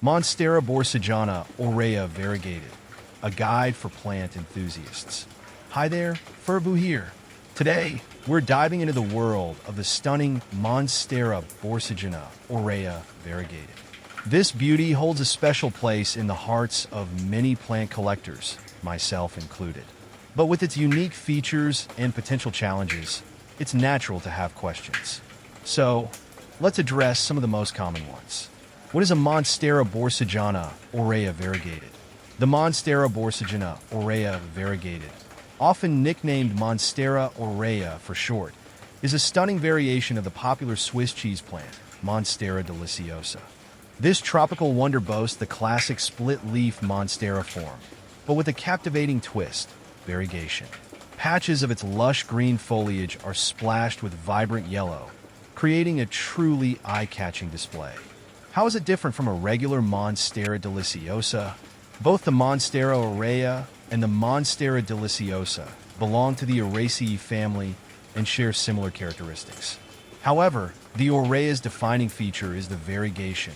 Monstera Borsigiana Aurea Variegated, a guide for plant enthusiasts. Hi there, Furbu here. Today, we're diving into the world of the stunning Monstera Borsigiana Aurea Variegated. This beauty holds a special place in the hearts of many plant collectors, myself included. But with its unique features and potential challenges, it's natural to have questions. So, let's address some of the most common ones. What is a Monstera Borsigiana Aurea Variegated? The Monstera Borsigiana Aurea Variegated, often nicknamed Monstera Aurea for short, is a stunning variation of the popular Swiss cheese plant, Monstera deliciosa. This tropical wonder boasts the classic split-leaf Monstera form, but with a captivating twist, variegation. Patches of its lush green foliage are splashed with vibrant yellow, creating a truly eye-catching display. How is it different from a regular Monstera deliciosa? Both the Monstera Aurea and the Monstera deliciosa belong to the Auraceae family and share similar characteristics. However, the Aurea's defining feature is the variegation,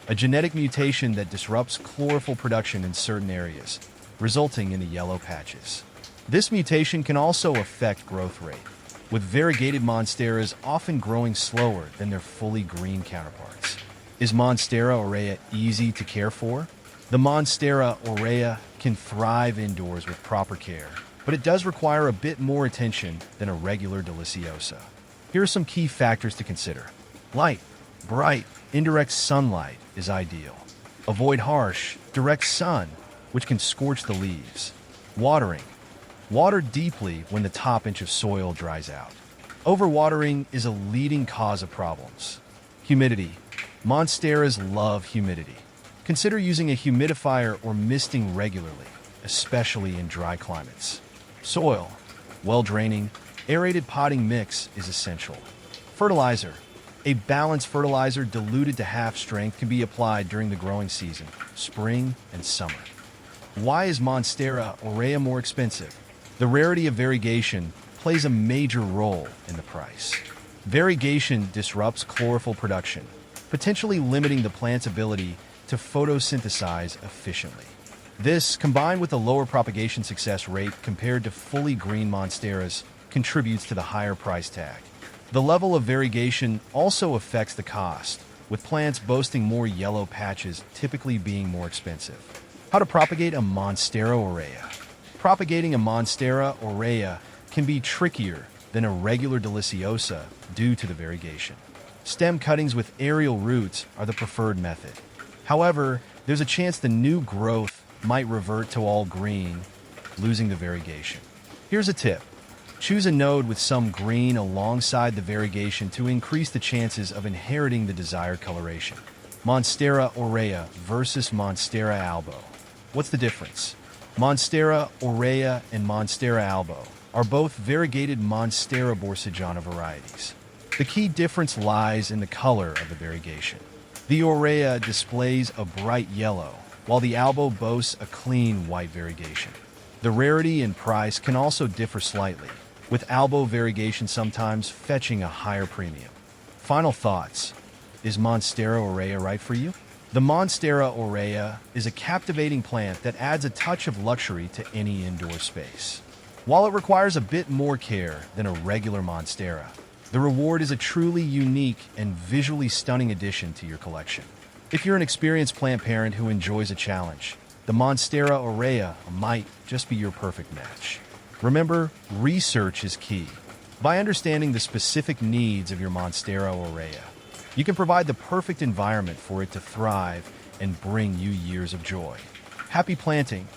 a genetic mutation that disrupts chlorophyll production in certain areas, resulting in the yellow patches. This mutation can also affect growth rate, with variegated monsteras often growing slower than their fully green counterparts. Is Monstera Aurea easy to care for? The Monstera Aurea can thrive indoors with proper care, but it does require a bit more attention than a regular deliciosa. Here are some key factors to consider. Light, bright, indirect sunlight is ideal. Avoid harsh, direct sun, which can scorch the leaves. Watering. Water deeply when the top inch of soil dries out. Overwatering is a leading cause of problems. Humidity. Monsteras love humidity. Consider using a humidifier or misting regularly, especially in dry climates. Soil. Well-draining, aerated potting mix is essential. Fertilizer. A balanced fertilizer diluted to half strength can be applied during the growing season, spring and summer. Why is Monstera Aurea more expensive? The rarity of variegation plays a major role in the price. Variegation disrupts chlorophyll production, potentially limiting the plant's ability to photosynthesize efficiently. This, combined with a lower propagation success rate compared to fully green monsteras, contributes to the higher price tag. The level of variegation also affects the cost, with plants boasting more yellow patches typically being more expensive. How to propagate a Monstera Aurea? Propagating a Monstera Aurea can be trickier than a regular deliciosa due to the variegation. Stem cuttings with aerial roots are the preferred method. However, there's a chance the new growth might revert to all green, losing the variegation. Here's a tip. Choose a node with some green alongside the variegation to increase the chances of inheriting the desired coloration. Monstera Aurea versus Monstera Albo. What's the difference? Monstera Aurea and Monstera Albo are both variegated Monstera Borsigiana varieties. The key difference lies in the color of the variegation. The Aurea displays a bright yellow, while the Albo boasts a clean white variegation. The rarity and price can also differ slightly, with Albo variegation sometimes fetching a higher premium. Final thoughts. Is Monstera Aurea right for you? The Monstera Aurea is a captivating plant that adds a touch of luxury to any indoor space. While it requires a bit more care than a regular Monstera, the reward is a truly unique and visually stunning addition to your collection. If you're an experienced plant parent who enjoys a challenge, the Monstera Aurea might just be your perfect match. Remember, research is key. By understanding the specific needs of your Monstera Aurea, you can provide the perfect environment for it to thrive and bring you years of joy. Happy planting!